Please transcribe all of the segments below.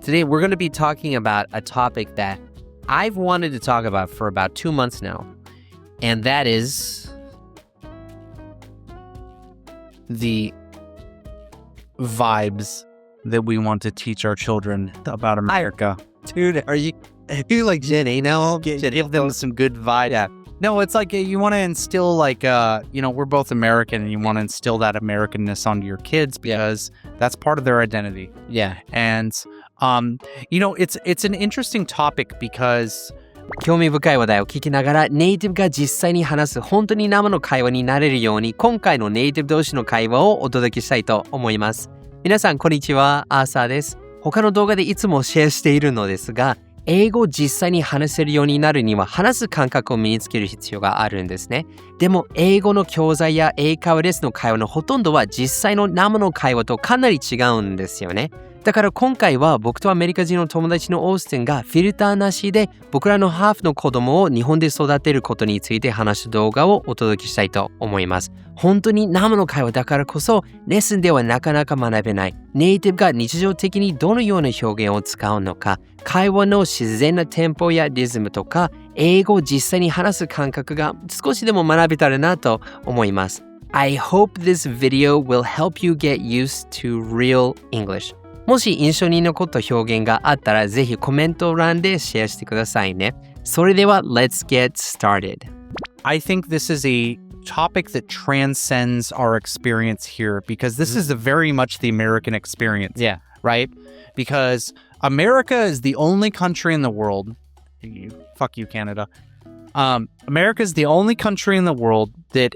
Today we're going to be talking about a topic that I've wanted to talk about for about 2 months now, and that is the vibes that we want to teach our children about America. Dude, are you like Jenny now? Give them some good vibes. Yeah. No, it's like you want to instill we're both American and you want to instill that Americanness onto your kids because that's part of their identity. Yeah. And, it's an interesting topic because 興味深い話題を聞きながらネイティブが実際に話す本当に生の会話になれるように今回のネイティブ同士の会話をお届けしたいと思います。皆さんこんにちは、アーサーです。他の動画でいつもシェアしているのですが、英語を実際に話せるようになるには話す感覚を身につける必要があるんですね。でも英語の教材や英会話レッスンの会話のほとんどは実際の生の会話とかなり違うんですよね。だから今回は僕とアメリカ人の友達のオースティンがフィルターなしで僕らのハーフの子供を日本で育てることについて話す動画をお届けしたいと思います。本当に生の会話だからこそレッスンではなかなか学べないネイティブが日常的にどのような表現を使うのか、会話の自然なテンポやリズムとか英語を実際に話す感覚が少しでも学べたらなと思います。I hope this video will help you get used to real English。もし印象に残った表現があったらぜひコメント欄でシェアしてくださいね。それでは Let's get started. I think this is a topic that transcends our experience here because this is very much the American experience. Yeah. Right? Because America is the only country in the world. Fuck you, Canada. America is the only country in the world that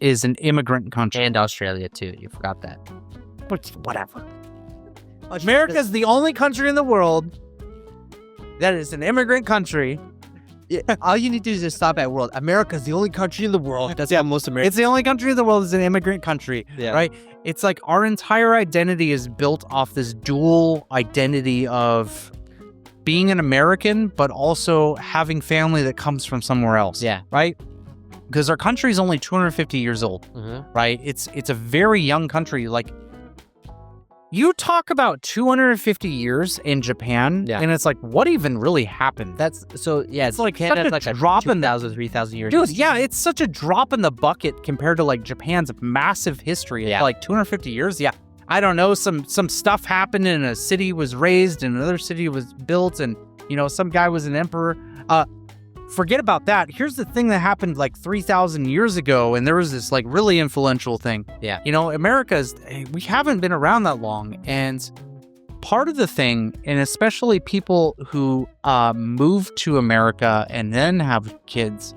is an immigrant country. And Australia too. You forgot that. But whatever. America is the only country in the world that is an immigrant country. Yeah, all you need to do is just stop at world. America is the only country in the world. That's most American. It's the only country in the world that's an immigrant country, right? It's like our entire identity is built off this dual identity of being an American, but also having family that comes from somewhere else. Yeah. Right? Because our country is only 250 years old, right? It's a very young country. Like, you talk about 250 years in Japan, and it's like, what even really happened? It's like Canada's like a drop in 2,000, 3,000 years. Dude, yeah, it's such a drop in the bucket compared to like Japan's massive history. Yeah. Like 250 years. Yeah. I don't know. Some stuff happened and a city was raised and another city was built and, some guy was an emperor. Forget about that. Here's the thing that happened like 3,000 years ago, and there was this like really influential thing. Yeah. We haven't been around that long, and part of the thing, and especially people who move to America and then have kids,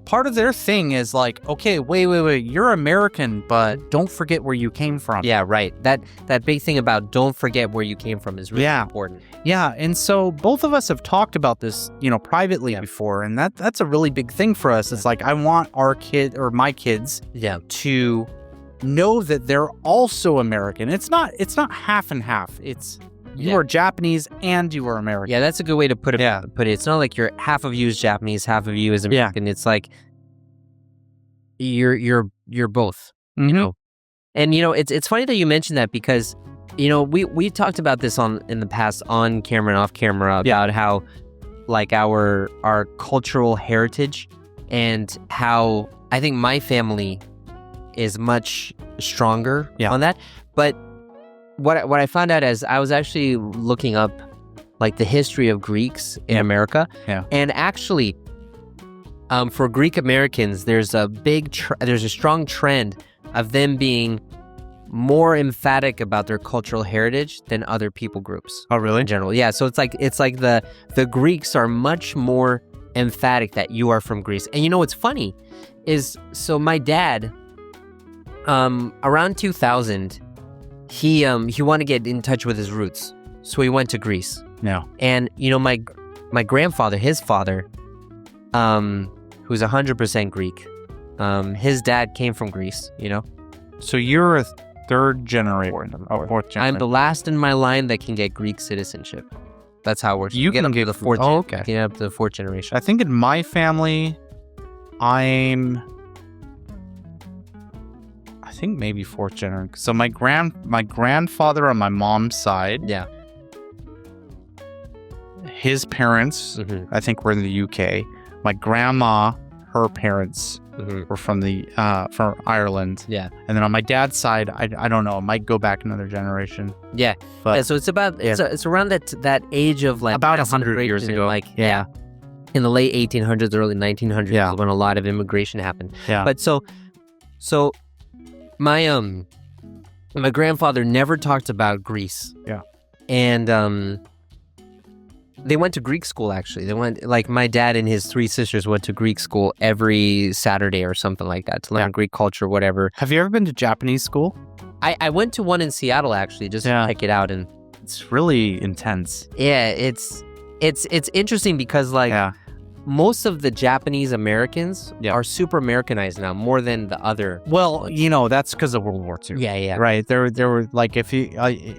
part of their thing is like, okay, wait, you're American, but don't forget where you came from. Yeah, right. That big thing about don't forget where you came from is really important. Yeah, and so both of us have talked about this, privately before, and that's a really big thing for us. It's like I want our kid or my kids to know that they're also American. It's not half and half. It's you are Japanese and you are American. Yeah, that's a good way to put it. It's not like half of you is Japanese, half of you is American. It's like you're both. Mm-hmm. And it's funny that you mentioned that because we talked about this in the past on camera and off camera about how like our cultural heritage and how I think my family is much stronger on that. But what I found out is I was actually looking up like the history of Greeks in America. Yeah. And actually, for Greek Americans, there's a strong trend of them being more emphatic about their cultural heritage than other people groups. Oh, really? In general. Yeah. So it's like the Greeks are much more emphatic that you are from Greece. And what's funny is, so my dad, around 2000, he wanted to get in touch with his roots. So he went to Greece. Yeah. And, my grandfather, his father, who's 100% Greek, his dad came from Greece, So you're a third generation or fourth generation. I'm the last in my line that can get Greek citizenship. That's how it works. You get can up to get the fourth. Oh, okay. Get up to the fourth generation. I think in my family, I think maybe fourth generation. So my grandfather on my mom's side, his parents, I think, were in the UK. My grandma, her parents were from Ireland. Yeah. And then on my dad's side, I don't know. It might go back another generation. Yeah. But so it's about it's around that age of like about 100 years ago. Like in the late 1800s, early 1900s, when a lot of immigration happened. Yeah. But so my grandfather never talked about Greece. Yeah. And they went to Greek school, actually. They went, like, my dad and his 3 sisters went to Greek school every Saturday or something like that to learn Greek culture, whatever. Have you ever been to Japanese school? I went to one in Seattle, actually, just to check it out. And it's really intense. Yeah, it's interesting because, like, most of the Japanese Americans are super Americanized now, more than the other. Well, that's because of World War II. Yeah. Right. There were, like, if you...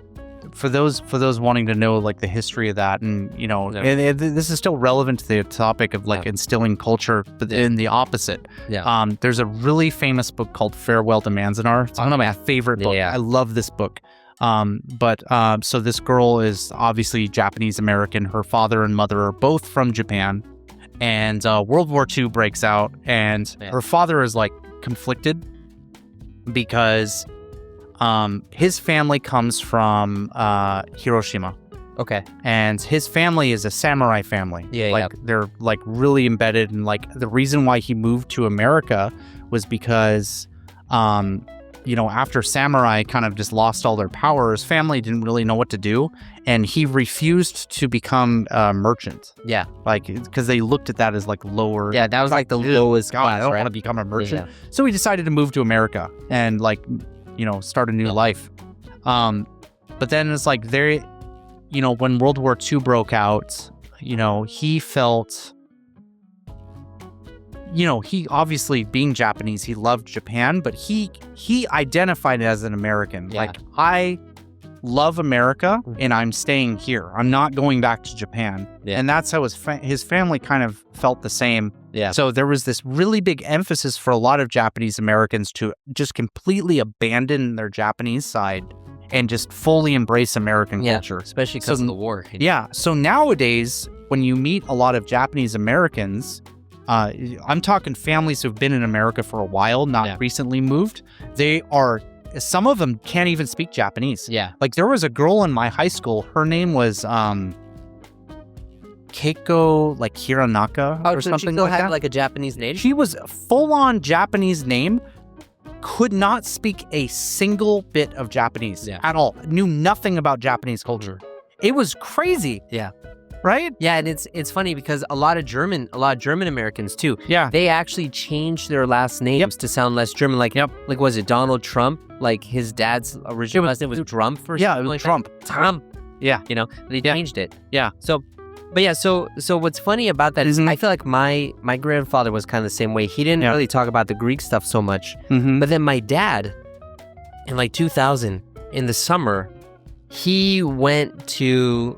For those wanting to know, like, the history of that, and and this is still relevant to the topic of, like, instilling culture, but in the opposite. There's a really famous book called Farewell to Manzanar. It's one of my favorite books. I love this book. So this girl is obviously Japanese American. Her father and mother are both from Japan, and World War II breaks out, and her father is, like, conflicted because his family comes from Hiroshima. Okay. And his family is a samurai family. They're, like, really embedded, and, like, the reason why he moved to America was because after samurai kind of just lost all their power, his family didn't really know what to do, and he refused to become a merchant. Yeah. Like, because they looked at that as, like, lower. Yeah, that was like the lowest class, I don't want to become a merchant. So he decided to move to America and, like, start a new life. But then it's like when World War II broke out, he felt, he obviously, being Japanese, he loved Japan, but he identified as an American. Like, I love America and I'm staying here. I'm not going back to Japan. And that's how his family kind of felt the same. So there was this really big emphasis for a lot of Japanese Americans to just completely abandon their Japanese side and just fully embrace American culture. Especially because of the war. So nowadays, when you meet a lot of Japanese Americans, I'm talking families who've been in America for a while, not recently moved. Some of them can't even speak Japanese. Like, there was a girl in my high school, her name was Keiko, like, Hiranaka or something like that. She still had, like, a Japanese name? She was a full-on Japanese name, could not speak a single bit of Japanese at all, knew nothing about Japanese culture. It was crazy. Right? Yeah, and it's funny because a lot of German Americans too. They actually changed their last names to sound less German. Like, was it Donald Trump? Like, his dad's original last name was Trump or something. Yeah, it was like Trump. Trump. They changed it. So what's funny about that is I feel like my grandfather was kind of the same way. He didn't really talk about the Greek stuff so much. But then my dad, in like 2000, in the summer, he went to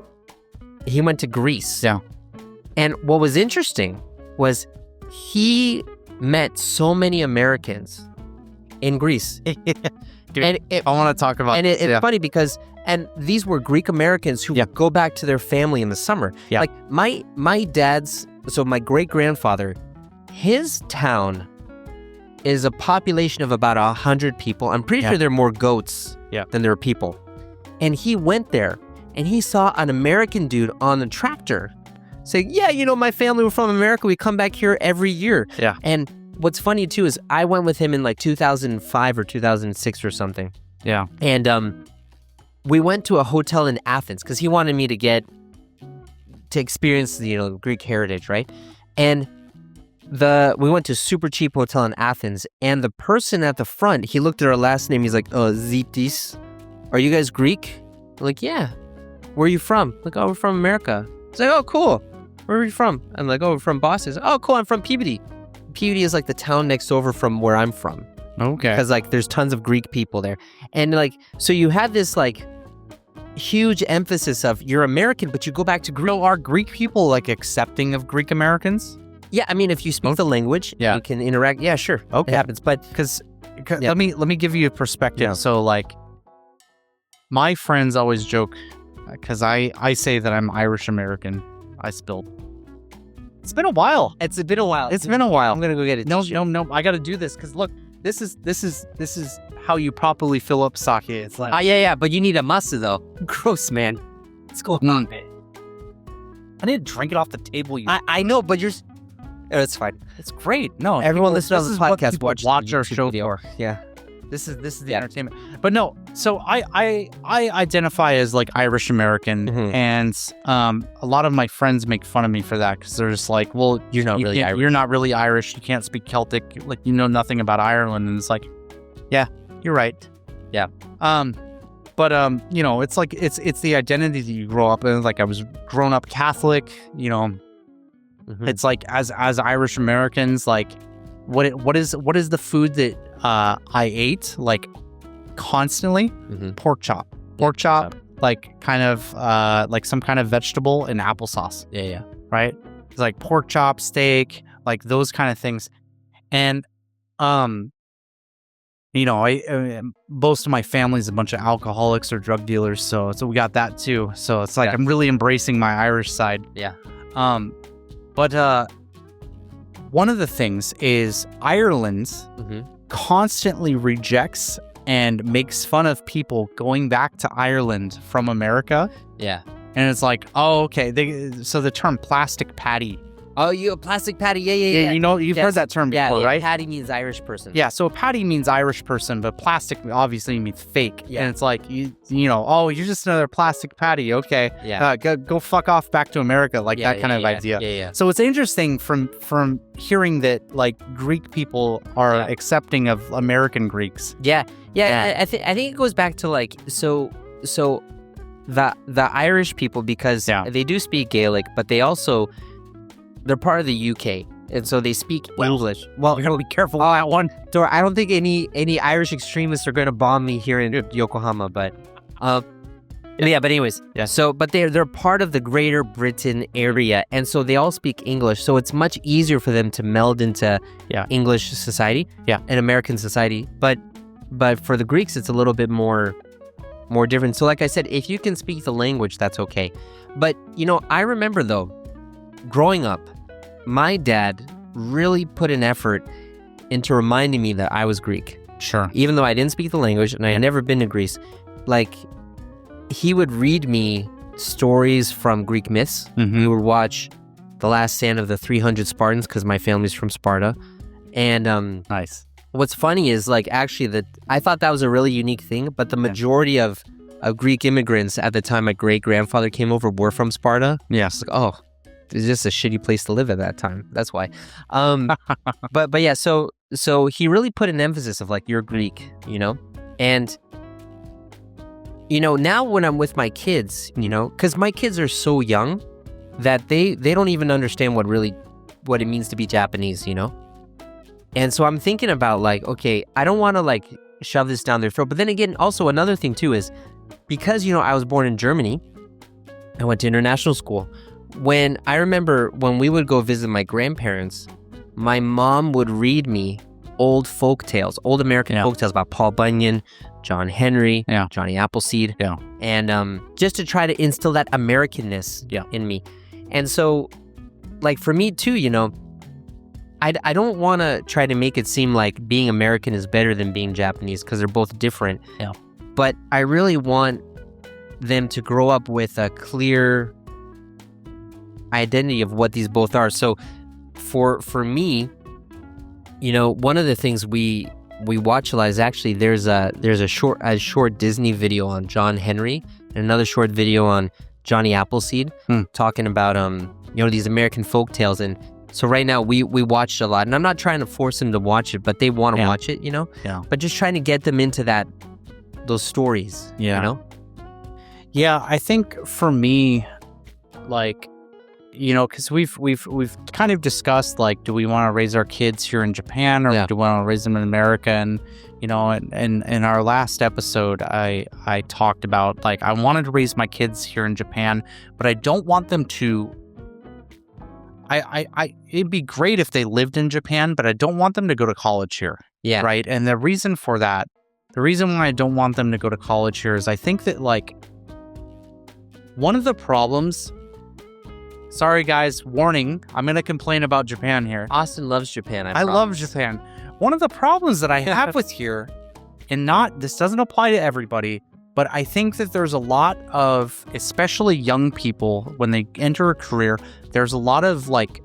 Greece. And what was interesting was he met so many Americans in Greece. Dude, and I want to talk about and it's funny because these were Greek Americans who go back to their family in the summer. Like, my great-grandfather, his town is a population of about 100 people. I'm pretty sure there are more goats than there are people. And he went there and he saw an American dude on a tractor saying, my family were from America. We come back here every year. And what's funny too is I went with him in like 2005 or 2006 or something. And we went to a hotel in Athens because he wanted me to experience the Greek heritage, right? And we went to a super cheap hotel in Athens, and the person at the front, he looked at our last name. He's like, Zitis, are you guys Greek? I'm like, yeah. Where are you from? Like, oh, we're from America. He's like, oh, cool. Where are you from? I'm like, oh, we're from Boston. Oh, cool. I'm from Peabody. Peabody is like the town next over from where I'm from. Okay. Because like there's tons of Greek people there. And like, so you have this like huge emphasis of you're American, but you go back to Greek. So are Greek people like accepting of Greek Americans? Yeah, I mean, if you speak the language, you can interact. Yeah, sure. Okay. It happens. But let me give you a perspective. So like, my friends always joke because I say that I'm Irish American. I spilled. It's been a while. It's been a while. It's been a while. I'm gonna go get it. No. I got to do this because look, this is how you properly fill up sake. It's like Yeah. But you need a masu though. Gross, man. What's going on, man? I need to drink it off the table. I know, but it's fine. It's great. No, Everyone listen to this the is what podcast. people Watch our the show video. for. Yeah. This is the entertainment. But no, so I identify as like Irish American, and a lot of my friends make fun of me for that because they're just like, well, You're not really Irish. You're not really Irish. You can't speak Celtic. Like you know nothing about Ireland, and it's like, yeah, you're right. Yeah. But you know, it's like it's the identity that you grow up in. Like I was grown up Catholic. You know, it's like as Irish Americans, like what is the food that I ate like constantly? Pork chop, like kind of like some kind of vegetable and applesauce. Yeah. Right. It's like pork chop, steak, like those kind of things, and you know, most of my family's a bunch of alcoholics or drug dealers, so we got that too. So it's like I'm really embracing my Irish side. Yeah. But one of the things is Ireland constantly rejects and makes fun of people going back to Ireland from America. Yeah. And it's like, oh, okay. So the term plastic patty. Oh, you a plastic patty? Yeah. You know, you've heard that term before, right? Patty means Irish person. Yeah, so patty means Irish person, but plastic obviously means fake. Yeah. And it's like, you know, oh, you're just another plastic patty. Okay. Yeah. Go fuck off back to America. Like that kind of idea. Yeah. So it's interesting from hearing that like Greek people are accepting of American Greeks. Yeah. I think it goes back to like, so the Irish people, because they do speak Gaelic, but they're part of the UK, and so they speak English. Well, you gotta be careful with that one. So I don't think any Irish extremists are going to bomb me here in Yokohama, but but anyways, So, but they're part of the Greater Britain area, and so they all speak English. So it's much easier for them to meld into English society, and American society. But for the Greeks, it's a little bit more different. So, like I said, if you can speak the language, that's okay. But you know, I remember though, growing up, my dad really put an effort into reminding me that I was Greek. Sure. Even though I didn't speak the language and I had never been to Greece, like he would read me stories from Greek myths. We would watch The Last Stand of the 300 Spartans because my family's from Sparta. And nice. What's funny is like actually that I thought that was a really unique thing, but the majority of Greek immigrants at the time my great-grandfather came over were from Sparta. Yeah. It's like, oh, it's just a shitty place to live at that time. That's why. But yeah, so he really put an emphasis of like, you're Greek, you know? And, you know, now when I'm with my kids, you know, because my kids are so young that they don't even understand what it means to be Japanese, you know? And so I'm thinking about like, okay, I don't want to like shove this down their throat. But then again, also another thing too is because, you know, I was born in Germany, I went to international school. When I remember when we would go visit my grandparents, my mom would read me old folk tales, old American folk tales about Paul Bunyan, John Henry, Johnny Appleseed, and just to try to instill that Americanness in me. And so, like for me too, you know, I don't want to try to make it seem like being American is better than being Japanese because they're both different. Yeah. But I really want them to grow up with a clear identity of what these both are. So for me, you know, one of the things we watch a lot is actually there's a short Disney video on John Henry and another short video on Johnny Appleseed talking about you know, these American folk tales. And so right now we watched a lot, and I'm not trying to force them to watch it, but they want to watch it, you know? Yeah. But just trying to get them into those stories, you know? Yeah, I think for me, like, you know, because we've kind of discussed, like, do we want to raise our kids here in Japan or do we want to raise them in America? And, you know, and in our last episode, I talked about, like, I wanted to raise my kids here in Japan, but I don't want them to... it'd be great if they lived in Japan, but I don't want them to go to college here. Yeah. Right? And the reason for that, the reason why I don't want them to go to college here is I think that, like, one of the problems... Sorry, guys. Warning. I'm going to complain about Japan here. Austin loves Japan. I love Japan. One of the problems that I have with here, and this doesn't apply to everybody, but I think that there's a lot of, especially young people, when they enter a career, there's a lot of like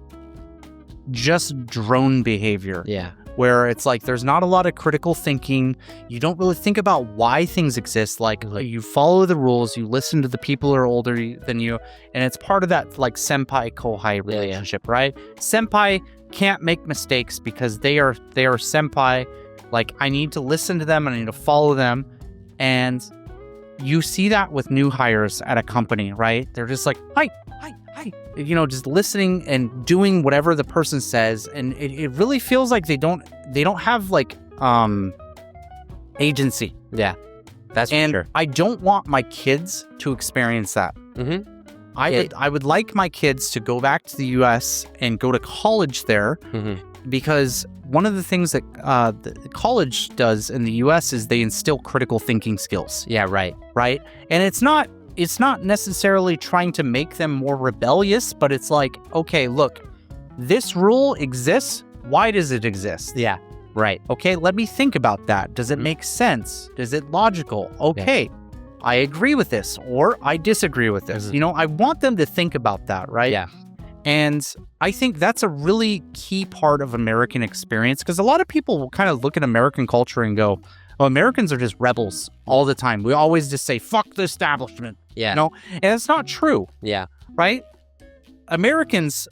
just drone behavior. Yeah. Where it's like there's not a lot of critical thinking. You don't really think about why things exist. Like you follow the rules, you listen to the people who are older than you, and it's part of that like senpai-kohai relationship, right? Senpai can't make mistakes because they are senpai. Like I need to listen to them and I need to follow them. And you see that with new hires at a company, right? They're just like, hi. Just listening and doing whatever the person says, and it really feels like they don't have like agency. Yeah, that's and for sure. I don't want my kids to experience that. Mm-hmm. I would like my kids to go back to the U.S. and go to college there, because one of the things that the college does in the U.S. is they instill critical thinking skills. Yeah, right. And it's not necessarily trying to make them more rebellious, but it's like, okay, look, this rule exists. Why does it exist? Yeah, right. Okay, let me think about that. Does it make sense? Is it logical? Okay, I agree with this or I disagree with this. I want them to think about that, right? Yeah. And I think that's a really key part of American experience, because a lot of people will kind of look at American culture and go, oh, Americans are just rebels all the time. We always just say, fuck the establishment. Yeah. And it's not true. Yeah. Right? Americans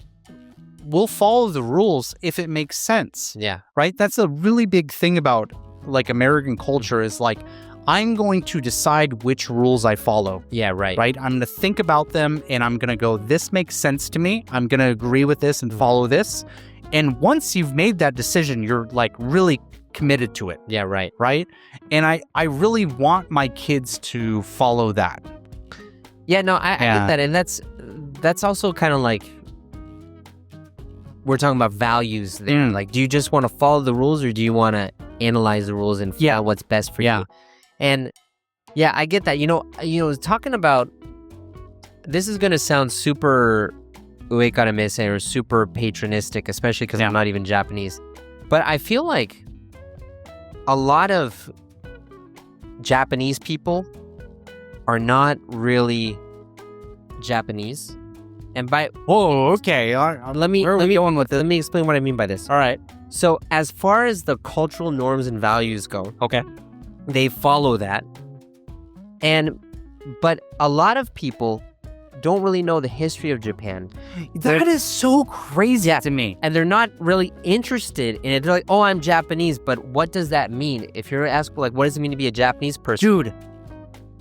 will follow the rules if it makes sense. Yeah. Right? That's a really big thing about like American culture is like, I'm going to decide which rules I follow. Yeah, right. Right? I'm going to think about them and I'm going to go, this makes sense to me. I'm going to agree with this and follow this. And once you've made that decision, you're like really committed to it. Yeah, right. Right? And I really want my kids to follow that. Yeah, no, I get that. And that's also kind of like, we're talking about values there. Like, do you just want to follow the rules or do you want to analyze the rules and find out what's best for you? And yeah, I get that. Talking about, this is going to sound super uekaramese or super patronistic, especially because I'm not even Japanese. But I feel like a lot of Japanese people are not really Japanese. And by let me explain what I mean by this. All right. So as far as the cultural norms and values go, they follow that. But a lot of people don't really know the history of Japan. That is so crazy to me. And they're not really interested in it. They're like, oh, I'm Japanese, but what does that mean? If you're asked, like, what does it mean to be a Japanese person? Dude,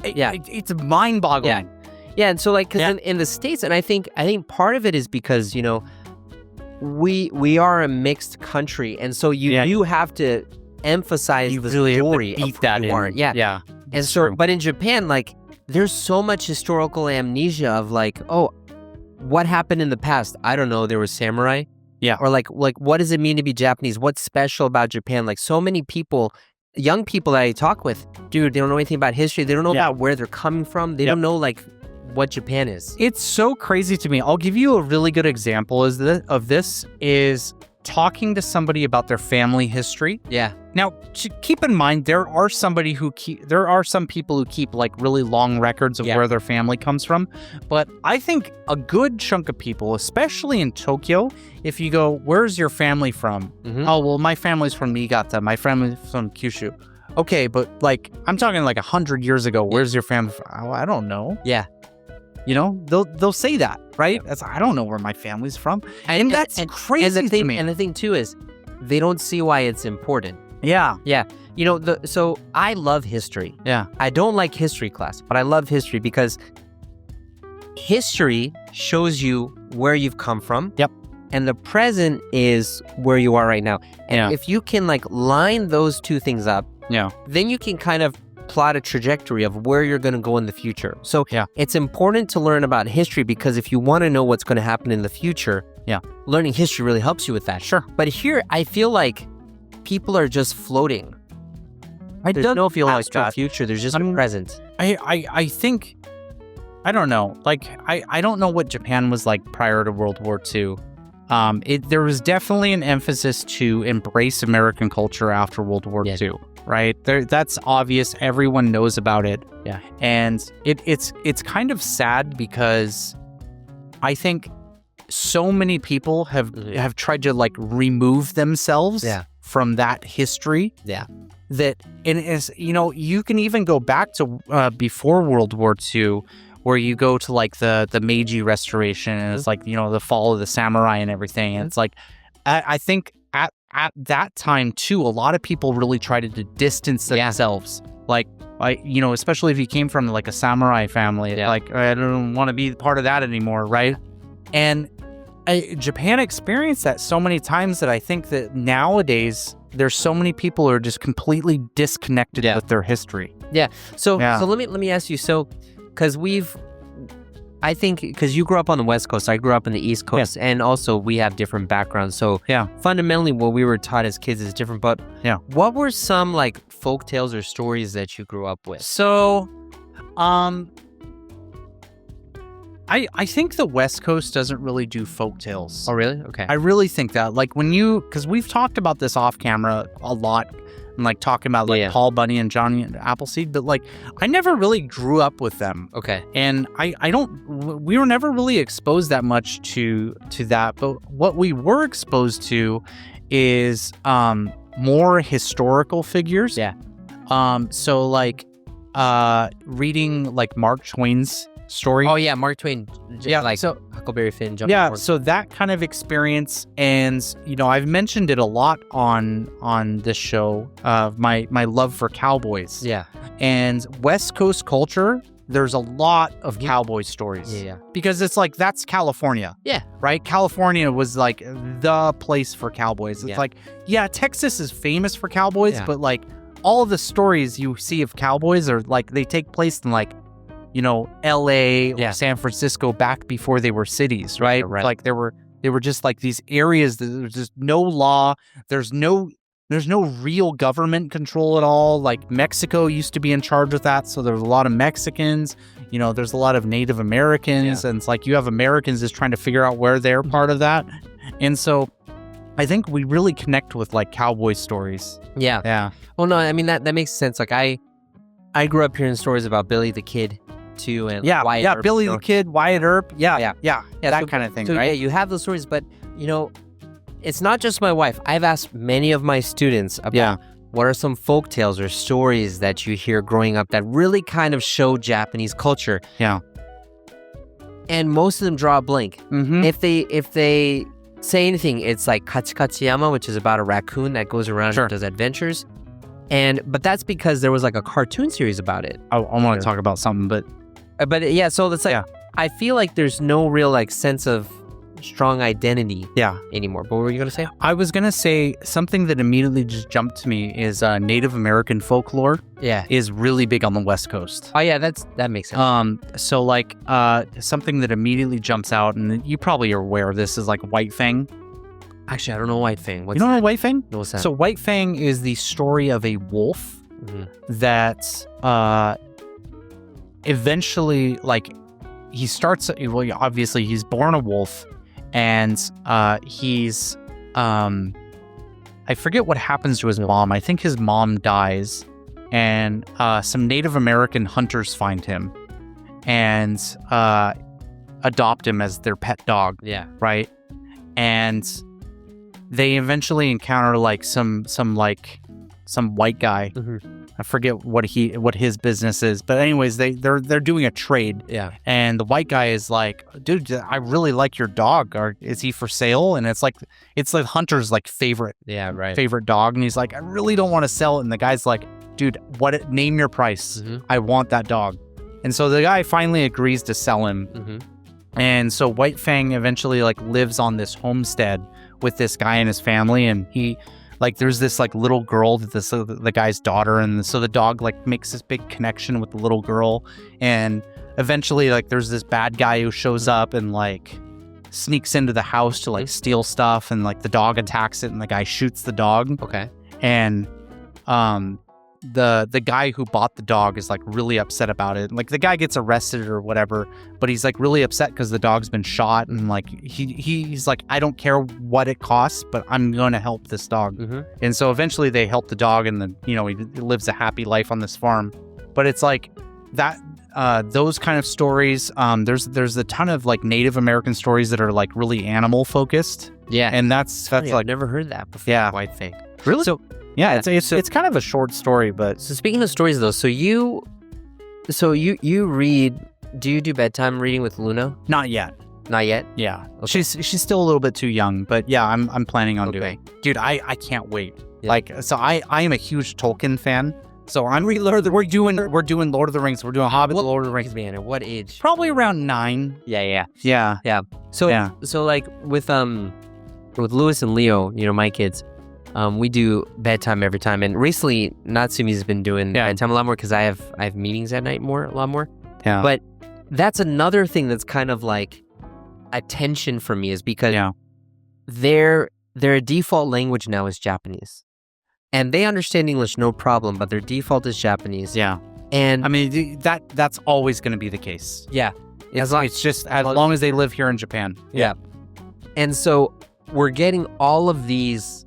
it's mind-boggling. Yeah, and so like, because in the States, and I think part of it is because, we are a mixed country, and so you have to emphasize the story of who you are. Yeah. And so, but in Japan, like, there's so much historical amnesia of like, oh, what happened in the past? I don't know. There was samurai. Yeah. Or like, what does it mean to be Japanese? What's special about Japan? Like, so many people, young people that I talk with, dude, they don't know anything about history. They don't know about where they're coming from. They don't know like what Japan is. It's so crazy to me. I'll give you a really good example of this is talking to somebody about their family history. Yeah. Now, keep in mind, there are some people who keep like really long records of where their family comes from. But I think a good chunk of people, especially in Tokyo, if you go, where's your family from? Oh, well, my family's from Niigata. My family's from Kyushu. Okay, but like, I'm talking like 100 years ago. Where's your family from? Oh, I don't know. Yeah. They'll say that, right? I don't know where my family's from. And that's crazy to me. And the thing too is, they don't see why it's important. Yeah. Yeah. So I love history. Yeah. I don't like history class, but I love history because history shows you where you've come from. Yep. And the present is where you are right now. And if you can like line those two things up, then you can kind of plot a trajectory of where you're going to go in the future. So it's important to learn about history because if you want to know what's going to happen in the future, learning history really helps you with that. Sure. But here, I feel like people are just floating. There's no past or future. There's just present. I think I don't know. Like, I don't know what Japan was like prior to World War II. There was definitely an emphasis to embrace American culture after World War II, right? That's obvious. Everyone knows about it. Yeah. And it's kind of sad because I think so many people have tried to like remove themselves from that history. Yeah. That, and it's, you can even go back to before World War II, where you go to like the Meiji Restoration, and it's like, the fall of the samurai and everything. And it's like, I think at that time too, a lot of people really tried to distance themselves. Like, especially if you came from like a samurai family, like, I don't want to be part of that anymore, right? And Japan experienced that so many times that I think that nowadays there's so many people who are just completely disconnected with their history. Yeah. So let me ask you. So, because I think because you grew up on the West Coast, I grew up on the East Coast, and also we have different backgrounds. So fundamentally, what we were taught as kids is different. But what were some like folk tales or stories that you grew up with? So, I think the West Coast doesn't really do folk tales. Oh, really? Okay. I really think that, like, because we've talked about this off camera a lot, and like talking about like Paul Bunny and Johnny Appleseed, but like I never really grew up with them. Okay. And we were never really exposed that much to that. But what we were exposed to is more historical figures. Yeah. So like reading like Mark Twain's story. Oh yeah, Mark Twain. Like so Huckleberry Finn. So that kind of experience, and I've mentioned it a lot on this show. My love for cowboys. Yeah. And West Coast culture, there's a lot of cowboy stories. Yeah. Because it's like, that's California. Yeah. Right? California was like the place for cowboys. It's like, Texas is famous for cowboys, but like all of the stories you see of cowboys are like, they take place in like, LA or San Francisco back before they were cities, right? Right. Like they were just like these areas that there's just no law. There's no real government control at all. Like Mexico used to be in charge of that. So there's a lot of Mexicans, there's a lot of Native Americans, and it's like you have Americans just trying to figure out where they're part of that. And so I think we really connect with like cowboy stories. Yeah. Yeah. Well, no, I mean, that makes sense. Like I grew up hearing stories about Billy the Kid too, and Wyatt Earp, Billy the Kid, Wyatt Earp, that so, kind of thing, so, right? Yeah, you have those stories, but it's not just my wife. I've asked many of my students about what are some folk tales or stories that you hear growing up that really kind of show Japanese culture. Yeah, and most of them draw a blank. Mm-hmm. If they say anything, it's like Kachikachiyama, which is about a raccoon that goes around and does adventures. But that's because there was like a cartoon series about it. I want to talk about something, but so it's like I feel like there's no real like sense of strong identity anymore. But what were you gonna say? I was gonna say something that immediately just jumped to me is Native American folklore. Yeah, is really big on the West Coast. Oh yeah, that makes sense. So like something that immediately jumps out, and you probably are aware of this, is like White Fang. Actually, I don't know White Fang. You don't know White Fang? What's that? So White Fang is the story of a wolf that eventually, like, he starts, well, obviously he's born a wolf, and he's, I forget what happens to his mom. I think his mom dies, and some Native American hunters find him and adopt him as their pet dog. Yeah. Right? And they eventually encounter like some white guy. I forget what his business is, but anyways, they're doing a trade. Yeah. And the white guy is like, dude, I really like your dog. Or is he for sale? And it's like Hunter's like favorite dog. And he's like, I really don't want to sell it. And the guy's like, dude, name your price. I want that dog. And so the guy finally agrees to sell him. And so White Fang eventually like lives on this homestead with this guy and his family, and he like there's this like little girl that the guy's daughter, and so the dog like makes this big connection with the little girl, and eventually like there's this bad guy who shows up and like sneaks into the house to like steal stuff, and like the dog attacks it and the guy shoots the dog. Okay. And the guy who bought the dog is like really upset about it. Like the guy gets arrested or whatever, but he's like really upset because the dog's been shot, and like he's like, I don't care what it costs, but I'm going to help this dog. And so eventually they help the dog, and then he lives a happy life on this farm. But it's like that. Those kind of stories. There's a ton of like Native American stories that are like really animal focused. Yeah, and that's like like I've never heard that before. Yeah, I think. Really? So yeah, it's kind of a short story, but so speaking of stories though, so you read. Do you do bedtime reading with Luna? not yet. Not yet. Yeah, Okay. she's still a little bit too young, but yeah, I'm planning on Okay. doing. Dude, I can't wait. Yeah. Like, so I am a huge Tolkien fan. So I'm reading Lord of the. We're doing Lord of the Rings. We're doing Hobbit, Lord of the Rings. Man, at what age? Probably around 9. Yeah. Yeah. So Yeah. so like with Lewis and Leo, my kids, we do bedtime every time. And recently, Natsumi's been doing bedtime a lot more because I have meetings at night a lot more. Yeah. But that's another thing that's kind of like a tension for me, is because their default language now is Japanese. And they understand English no problem, but their default is Japanese. Yeah. And I mean, that's always going to be the case. yeah. It's just as long as they live here in Japan. Yeah. And so we're getting all of these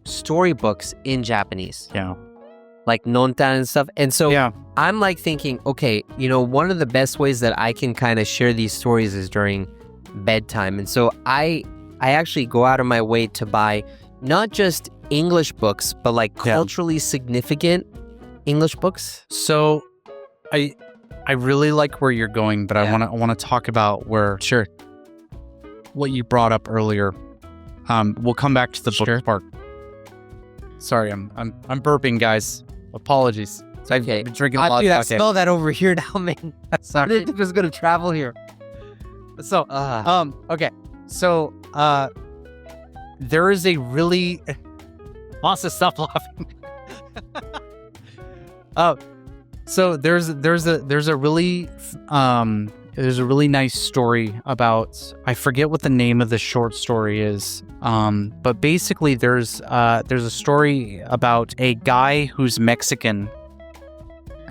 storybooks in Japanese, Yeah. like nontan and stuff. And so Yeah. I'm like thinking, okay, one of the best ways that I can kind of share these stories is during bedtime. And so I actually go out of my way to buy not just English books, but like culturally significant English books. So I really like where you're going, but I want to talk about what you brought up earlier. We'll come back to the book part. Sorry, I'm burping, guys. Apologies. So I've been drinking a lot. Dude, I smell that over here now, man. Sorry. I'm just gonna travel here. So okay. So there is a really lots of stuff laughing. So there's a really nice story about, I forget what the name of the short story is, but basically there's a story about a guy who's Mexican,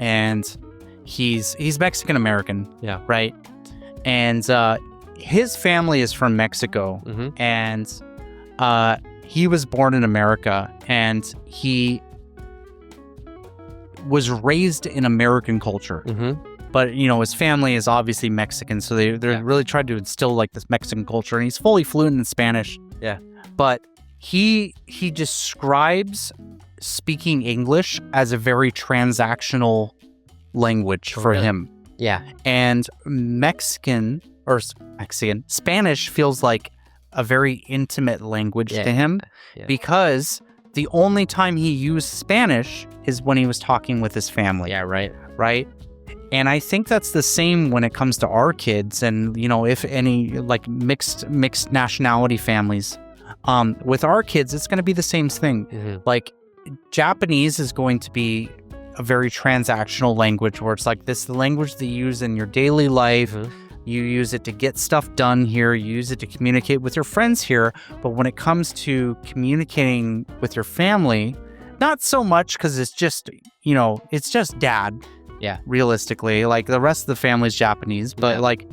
and he's Mexican American, right, and his family is from Mexico, and he was born in America, and he was raised in American culture. But, his family is obviously Mexican, so they really tried to instill like this Mexican culture, and he's fully fluent in Spanish. Yeah. But he describes speaking English as a very transactional language for him. Yeah. And Spanish feels like a very intimate language to him, because the only time he used Spanish is when he was talking with his family. Yeah, right. Right? And I think that's the same when it comes to our kids, and, if any like mixed nationality families. With our kids, it's going to be the same thing. Like, Japanese is going to be a very transactional language, where it's like, this is the language that you use in your daily life. You use it to get stuff done here. You use it to communicate with your friends here. But when it comes to communicating with your family, not so much, because it's just, it's just dad. Yeah. Realistically, like the rest of the family is Japanese, but like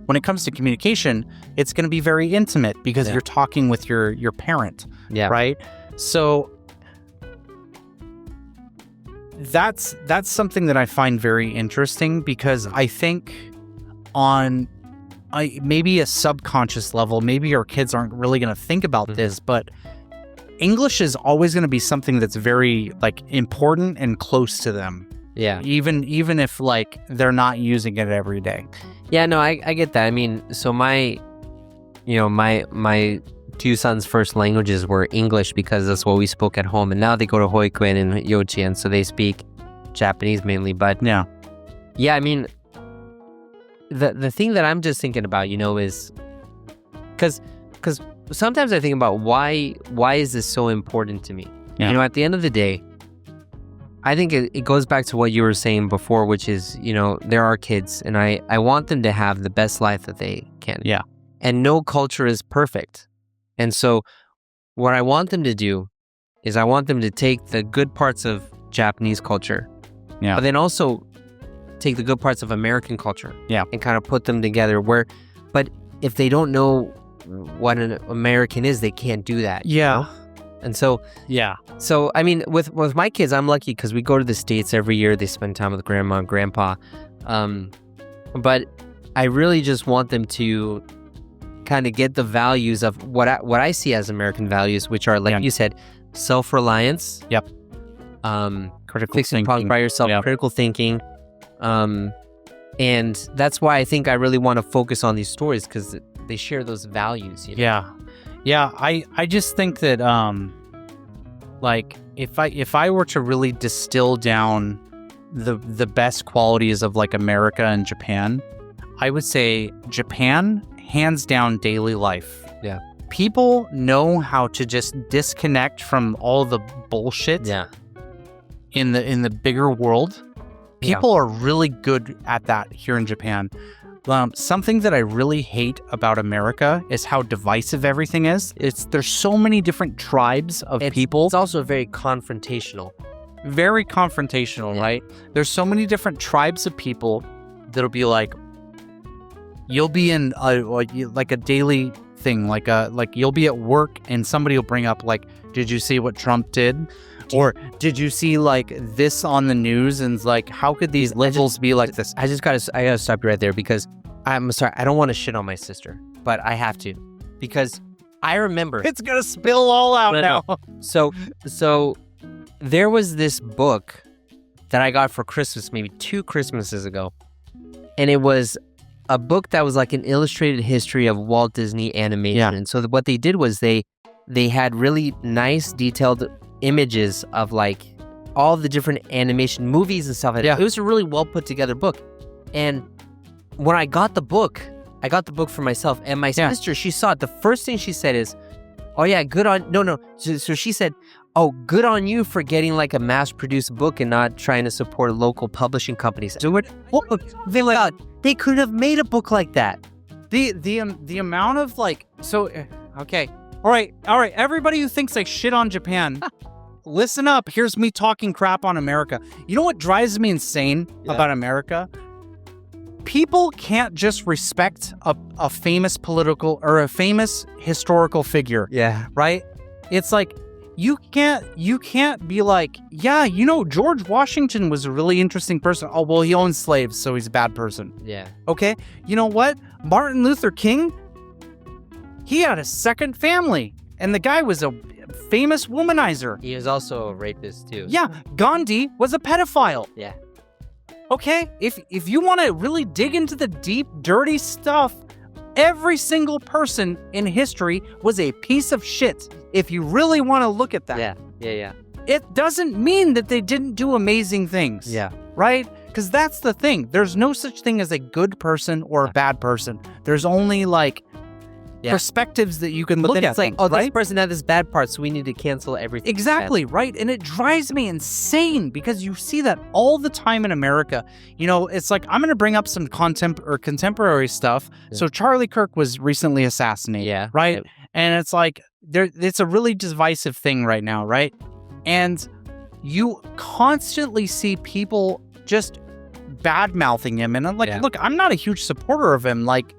when it comes to communication, it's going to be very intimate, because you're talking with your parent. Yeah. Right. So that's something that I find very interesting, because I think on maybe a subconscious level, maybe our kids aren't really going to think about this, but English is always going to be something that's very like important and close to them. Yeah. Even if like they're not using it every day. Yeah, no, I get that. I mean, so my two sons' first languages were English, because that's what we spoke at home. And now they go to Hoikuen and Yochien, so they speak Japanese mainly. But yeah, I mean, the thing that I'm just thinking about, is because sometimes I think about why is this so important to me? Yeah. At the end of the day, I think it goes back to what you were saying before, which is, there are kids, and I want them to have the best life that they can. Yeah. And no culture is perfect. And so what I want them to do is I want them to take the good parts of Japanese culture. Yeah. But then also take the good parts of American culture. Yeah. And kind of put them together but if they don't know what an American is, they can't do that. Yeah. You know? And so, Yeah. so I mean, with my kids, I'm lucky because we go to the States every year. They spend time with grandma and grandpa. But I really just want them to kind of get the values of what I see as American values, which are, like you said, self-reliance. Yep. Critical fixing problems by yourself, critical thinking. And that's why I think I really want to focus on these stories because they share those values. You know? Yeah. I just think that like if I were to really distill down the best qualities of like America and Japan, I would say Japan, hands down, daily life. Yeah. People know how to just disconnect from all the bullshit in the bigger world. People are really good at that here in Japan. Something that I really hate about America is how divisive everything is. There's so many different tribes of people. It's also very confrontational. Very confrontational, right? There's so many different tribes of people that'll be like, you'll be in like a daily thing, like you'll be at work and somebody will bring up like, did you see what Trump did? Or did you see like this on the news? And it's like, how could these liberals be like this? I gotta stop you right there because I'm sorry, I don't want to shit on my sister, but I have to because I remember it's gonna spill all out now. So there was this book that I got for Christmas maybe 2 Christmases ago, and it was a book that was like an illustrated history of Walt Disney animation. Yeah. And so what they did was they had really nice detailed images of like all the different animation movies and stuff. It was a really well put together book. And when I got the book for myself, and my sister, she saw it. The first thing she said is, oh yeah, good on, no. So she said, oh, good on you for getting like a mass produced book and not trying to support local publishing companies. So they could have made a book like that. The amount of like, so, okay. All right. Everybody who thinks I shit on Japan, listen up. Here's me talking crap on America. You know what drives me insane about America? People can't just respect a famous political or a famous historical figure. Yeah. Right? It's like, you can't be like, yeah, you know, George Washington was a really interesting person. Oh, well, he owned slaves, so he's a bad person. Yeah. Okay. You know what? Martin Luther King, he had a second family, and the guy was a famous womanizer. He was also a rapist too. Yeah, Gandhi was a pedophile. Yeah. Okay, if you want to really dig into the deep, dirty stuff, every single person in history was a piece of shit. If you really want to look at that. Yeah. It doesn't mean that they didn't do amazing things. Yeah. Right? Because that's the thing. There's no such thing as a good person or a bad person. There's only like perspectives that you can look at. It's like, things, oh, right? this person had this bad part, so we need to cancel everything. Exactly, right? And it drives me insane because you see that all the time in America. You know, it's like, I'm going to bring up some contemporary stuff. Yeah. So Charlie Kirk was recently assassinated, right? Yeah. And it's like, it's a really divisive thing right now, right? And you constantly see people just bad-mouthing him. And I'm like, look, I'm not a huge supporter of him, like,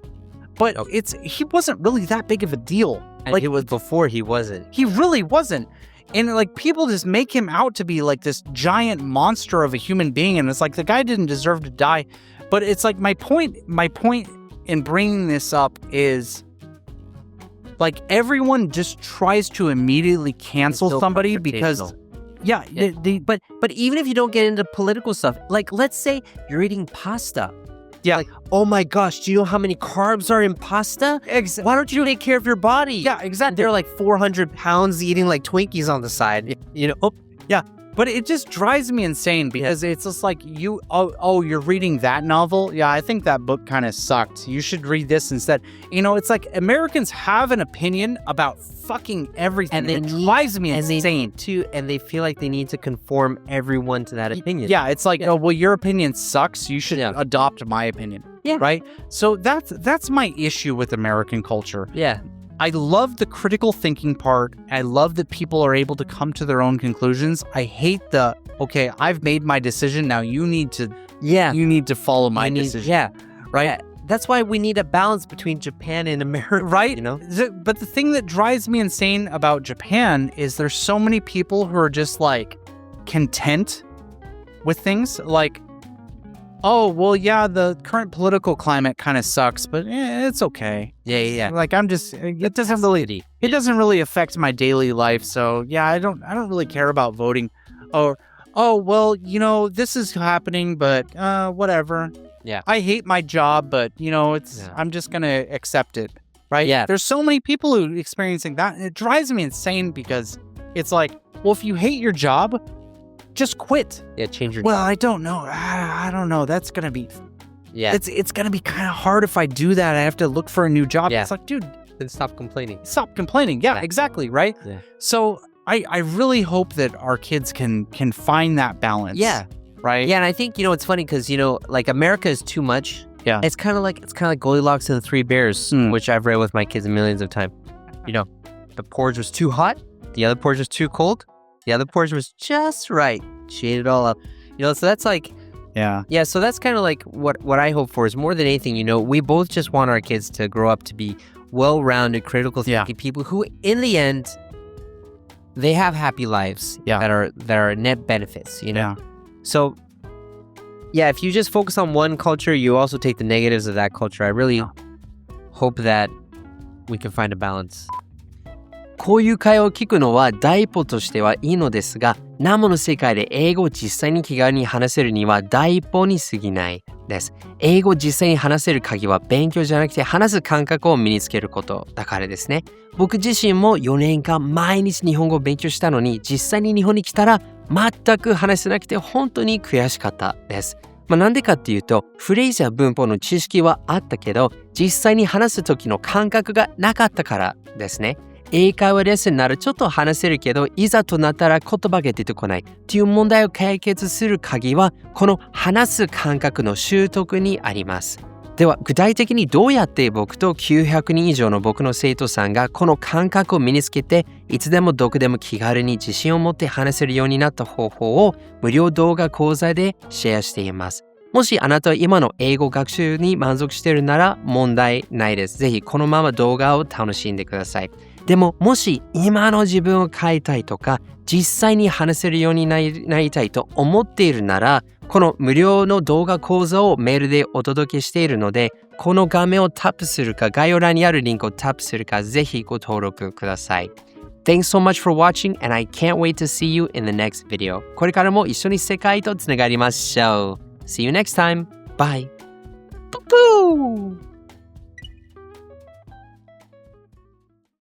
but he wasn't really that big of a deal. And like, it was before he wasn't. He really wasn't. And like, people just make him out to be like this giant monster of a human being. And it's like, the guy didn't deserve to die. But it's like, my point in bringing this up is like, everyone just tries to immediately cancel somebody because but even if you don't get into political stuff, like let's say you're eating pasta. Yeah. Like, oh my gosh, do you know how many carbs are in pasta? Why don't you take care of your body? Yeah, exactly. They're like 400 pounds eating like Twinkies on the side, you know? Yeah. But it just drives me insane because it's just like, you're reading that novel? Yeah, I think that book kind of sucked. You should read this instead. You know, it's like Americans have an opinion about fucking everything. And it drives me insane. And they feel like they need to conform everyone to that opinion. Yeah, it's like, oh, well, your opinion sucks. You should adopt my opinion. Yeah. Right? So that's my issue with American culture. Yeah. I love the critical thinking part. I love that people are able to come to their own conclusions. I hate the okay, I've made my decision. Now you need to follow my decision. Yeah. Right? Yeah. That's why we need a balance between Japan and America, Right? you know? But the thing that drives me insane about Japan is there's so many people who are just like content with things. Like, oh, well, yeah, the current political climate kind of sucks, but it's okay. Yeah. Like, it doesn't really affect my daily life. So yeah, I don't really care about voting. Or, oh, well, this is happening, but whatever. Yeah. I hate my job, but I'm just going to accept it. Right? Yeah. There's so many people who are experiencing that. And it drives me insane because it's like, well, if you hate your job, just quit. Yeah, change your Well, I don't know. I don't know. That's going to be... Yeah. It's going to be kind of hard if I do that. I have to look for a new job. Yeah. It's like, dude... Then stop complaining. Stop complaining. Yeah, exactly. Right? Yeah. So I really hope that our kids can find that balance. Yeah. Right? Yeah, and I think, it's funny because, like America is too much. Yeah. It's kind of like Goldilocks and the Three Bears, which I've read with my kids millions of times. The porridge was too hot. The other porridge was too cold. The other porridge was just right. She ate it all up. So that's like... Yeah. So that's kind of like what I hope for is more than anything, we both just want our kids to grow up to be well-rounded, critical thinking people who, in the end, they have happy lives that are net benefits, Yeah. So, yeah, if you just focus on one culture, you also take the negatives of that culture. I really hope that we can find a balance. こういう会話を聞くのは第一歩としてはいいのですが、生の世界で英語を実際に気軽に話せるには第一歩に過ぎないです。英語を実際に話せる鍵は勉強じゃなくて話す感覚を身につけることだからですね。僕自身も4年間毎日日本語を勉強したのに、実際に日本に来たら全く話せなくて本当に悔しかったです。なんでかっていうと、フレーズや文法の知識はあったけど、実際に話す時の感覚がなかったからですね。英会話レッスンならちょっと話せるけど、いざとなったら言葉が出てこないっていう問題を解決する鍵は、この話す感覚の習得にあります。では、具体的にどうやって僕と900人以上の僕の生徒さんがこの感覚を身につけて、いつでもどこでも気軽に自信を持って話せるようになった方法を無料動画講座でシェアしています。もしあなたは今の英語学習に満足しているなら問題ないです。ぜひこのまま動画を楽しんでください。でも、もし今の自分を変えたいとか、実際に話せるようになりたいと思っているなら、この無料の動画講座をメールでお届けしているので、この画面をタップするか、概要欄にあるリンクをタップするか、ぜひご登録ください。Thanks so much for watching, and I can't wait to see you in the next video. これからも一緒に世界とつながりましょう。See you next time. Bye. Boo-boo!